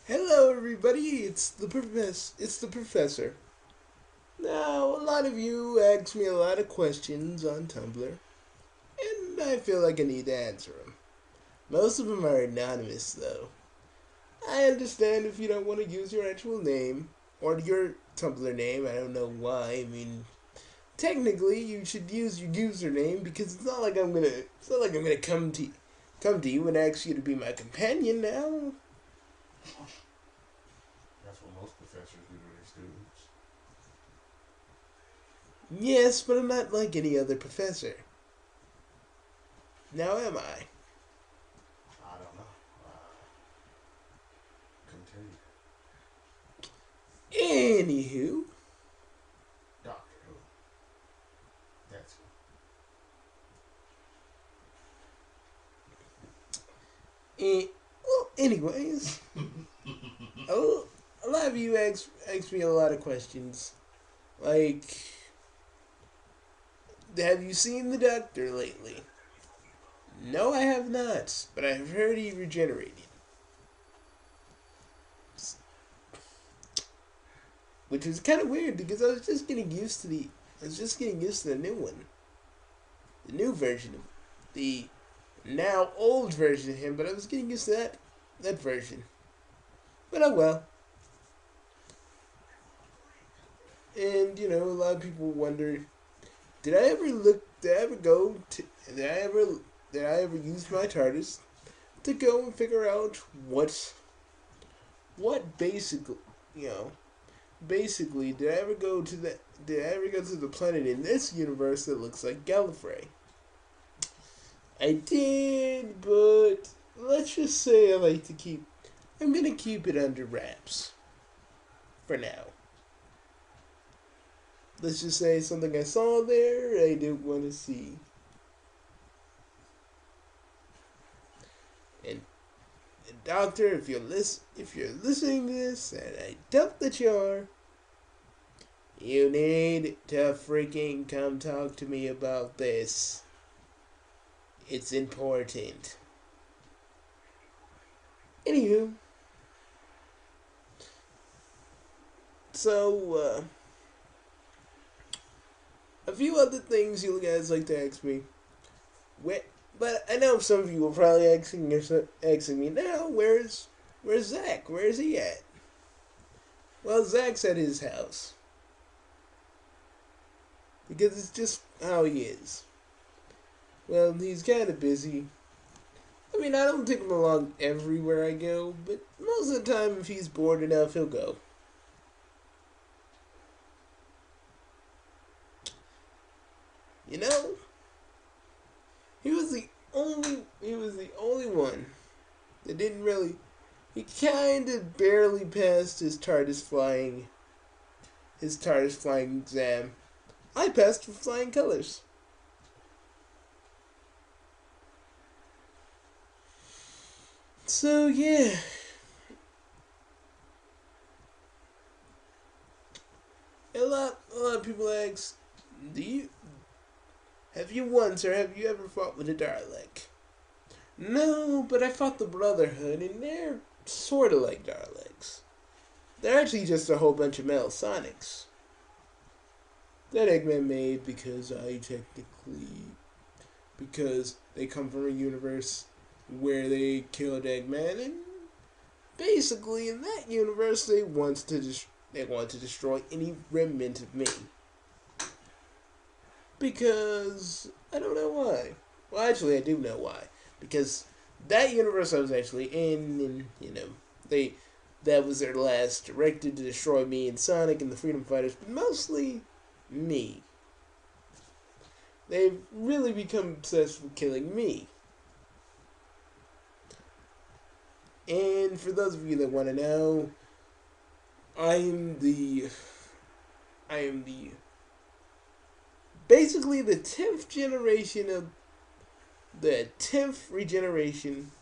Hello, everybody. It's the professor. Now, a lot of you ask me a lot of questions on Tumblr, and I feel like I need to answer them. Most of them are anonymous, though. I understand if you don't want to use your actual name or your Tumblr name. I don't know why. I mean, technically, you should use your username because it's not like I'm gonna. It's not like I'm gonna come to you and ask you to be my companion now. That's what most professors do to their students. Yes, but I'm not like any other professor. Now am I? I don't know. Continue. Anywho, Doctor Who. That's anyways, a lot of you ask me a lot of questions. Like, have you seen the Doctor lately? No, I have not, but I have heard he regenerated. Which was kind of weird because I was just getting used to the new one. The new version of the now old version of him, but I was getting used to that version. But oh well. And a lot of people wonder, did I ever go to did I ever use my TARDIS to go and figure out what you know basically did I ever go to the planet in this universe that looks like Gallifrey? I did, but let's just say I'm gonna keep it under wraps for now. Let's just say something I saw there I didn't want to see. And, doctor, if you're listening to this, and I doubt that you are, you need to freaking come talk to me about this. It's important. Anywho, so a few other things you guys like to ask me. Where, but I know some of you are probably asking me now. Where's Zach? Where is he at? Well, Zach's at his house because it's just how he is. Well, he's kind of busy. I mean, I don't take him along everywhere I go, but most of the time, if he's bored enough, he'll go. You know, he was the only one that didn't really. He kind of barely passed his TARDIS flying exam. I passed with flying colors. So yeah, a lot of people ask, do you have you once or have you ever fought with a Dalek? No, but I fought the Brotherhood, and they're sort of like Daleks. They're actually just a whole bunch of metal Sonics that Eggman made because they come from a universe where they killed Eggman, and basically in that universe they want to destroy any remnant of me. Because I don't know why. Well, actually, I do know why. Because that universe I was actually in, and they that was their last directed to destroy me and Sonic and the Freedom Fighters, but mostly me. They've really become obsessed with killing me. And for those of you that want to know, I am the I am the basically the 10th generation of the 10th regeneration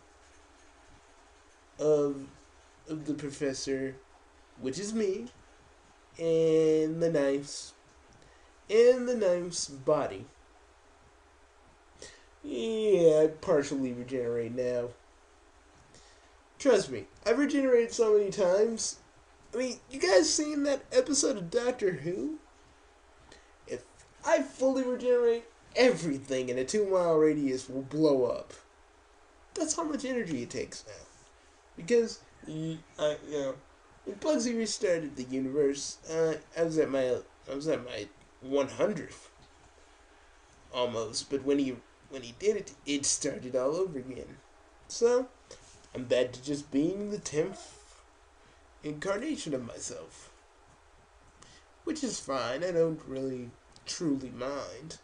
of the professor, which is me, and the knife's body. Yeah, I partially regenerate now. Trust me, I've regenerated so many times. I mean, you guys seen that episode of Doctor Who? If I fully regenerate, everything in a 2 mile radius will blow up. That's how much energy it takes now. Because, when Bugsy restarted the universe, I was at my 100th almost. But when he did it, it started all over again. So I'm back to just being the 10th incarnation of myself, which is fine. I don't really truly mind.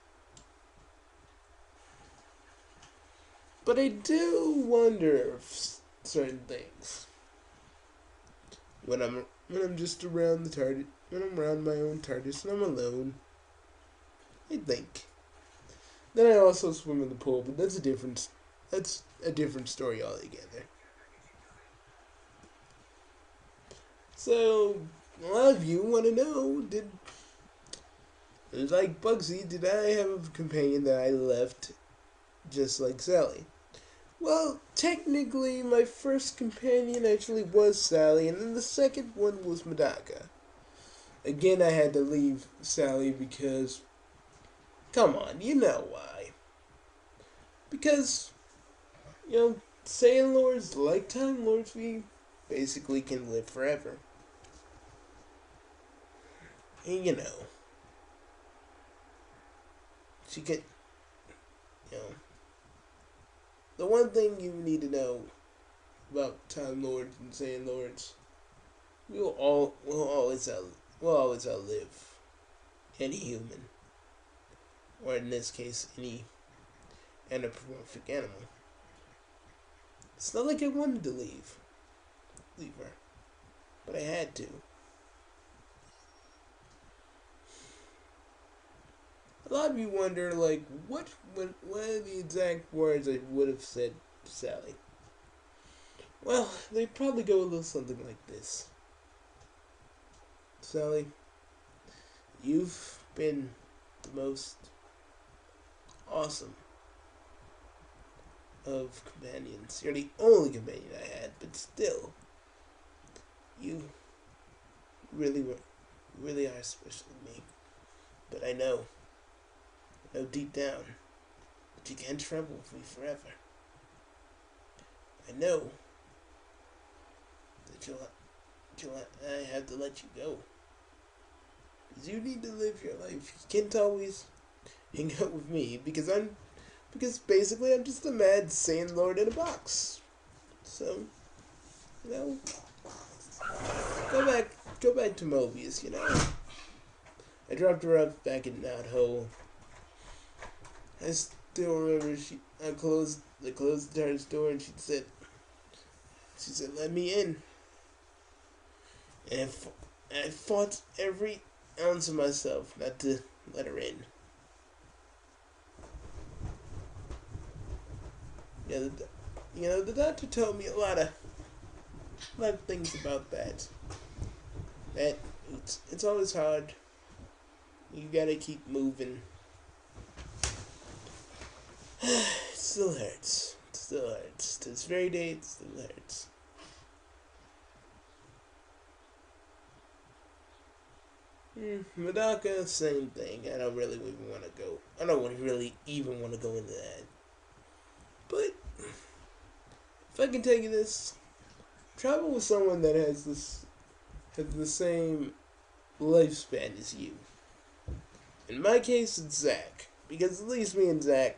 But I do wonder if certain things when I'm just around the TARDIS, when I'm around my own TARDIS and I'm alone. I think. Then I also swim in the pool, but that's a different story altogether. So a lot of you want to know, like Bugsy, did I have a companion that I left just like Sally? Well, technically, my first companion actually was Sally, and then the second one was Medaka. Again, I had to leave Sally because, come on, you know why. Because, Saiyan Lords, like Time Lords, we basically can live forever. And she could, you know, the one thing you need to know about Time Lords and Saiyan Lords, we'll always outlive any human, or in this case, any anthropomorphic animal. It's not like I wanted to leave her, but I had to. A lot of you wonder, like, what are the exact words I would have said to Sally? Well, they probably go a little something like this. Sally, you've been the most awesome of companions. You're the only companion I had, but still, you really are special to me. But I know deep down that you can't travel with me forever. I know that I have to let you go. Because you need to live your life. You can't always hang out with me because basically I'm just a mad Saiyan Lord in a box. So, go back to Mobius, I dropped her off back in Knot Hole. I still remember I closed the TARDIS door and she said, let me in. And I fought every ounce of myself not to let her in. The doctor told me a lot of things about that. That it's always hard. You gotta keep moving. It still hurts. To this very day, it still hurts. Medaka, same thing. I don't really even want to go. I don't really even want to go into that. But if I can tell you this, travel with someone that has the same lifespan as you. In my case, it's Zach, because at least me and Zach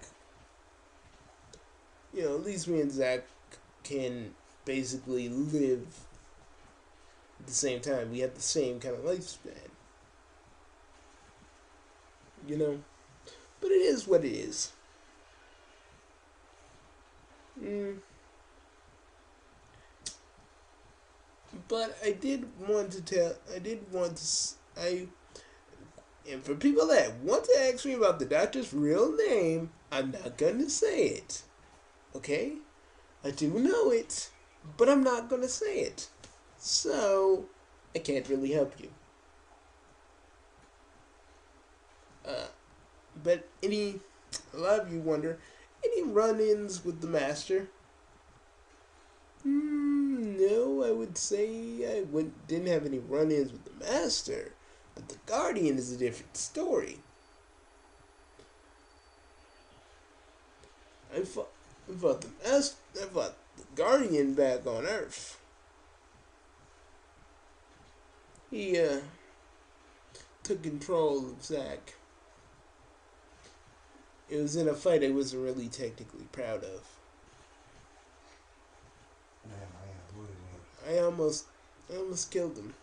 can basically live at the same time. We have the same kind of lifespan. But it is what it is. But and for people that want to ask me about the doctor's real name, I'm not gonna say it. Okay? I do know it, but I'm not gonna say it. So, I can't really help you. But a lot of you wonder, any run-ins with the Master? no, I would say didn't have any run-ins with the Master, but the Guardian is a different story. I fought the Guardian back on Earth. He took control of Zack. It was in a fight I wasn't really technically proud of. I almost killed him.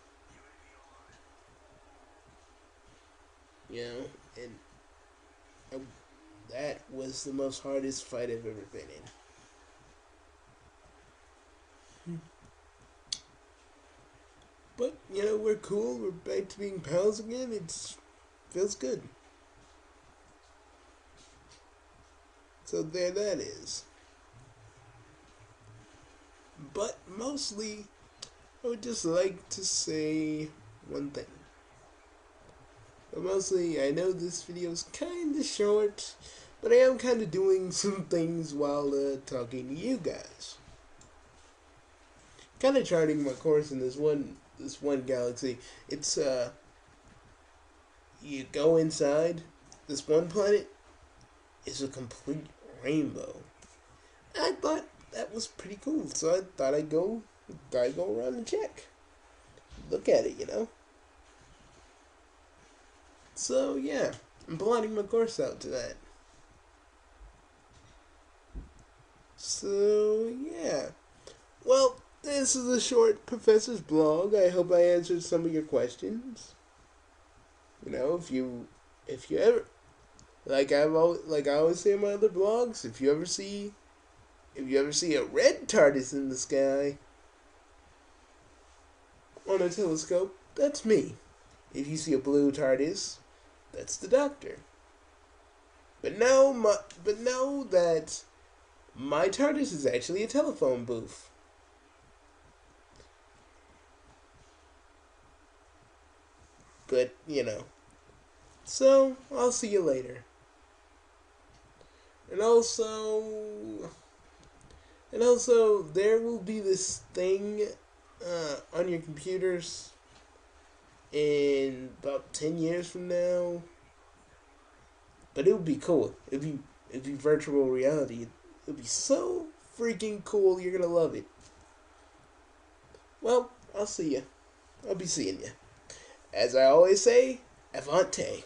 You know, and that was the most hardest fight I've ever been in. But, you know, we're cool. We're back to being pals again. It feels good. So there that is. But mostly, I would just like to say one thing. But mostly, I know this video is kind of short, but I am kind of doing some things while talking to you guys. Kind of charting my course in this one galaxy. It's you go inside this one planet. It's a complete rainbow. I thought that was pretty cool, so I thought I'd go around and check. Look at it, you know. So yeah, I'm plotting my course out to that. So yeah. Well, this is a short Professor's blog. I hope I answered some of your questions. You know, if you ever, like I always say in my other blogs, if you ever see a red TARDIS in the sky on a telescope, that's me. If you see a blue TARDIS, that's the Doctor. But know that my TARDIS is actually a telephone booth. But, you know. So, I'll see you later. And also, there will be this thing on your computers in about 10 years from now. But it would be cool. It'd be virtual reality. It'd be so freaking cool. You're gonna love it. Well, I'll see you. I'll be seeing you. As I always say, Avante.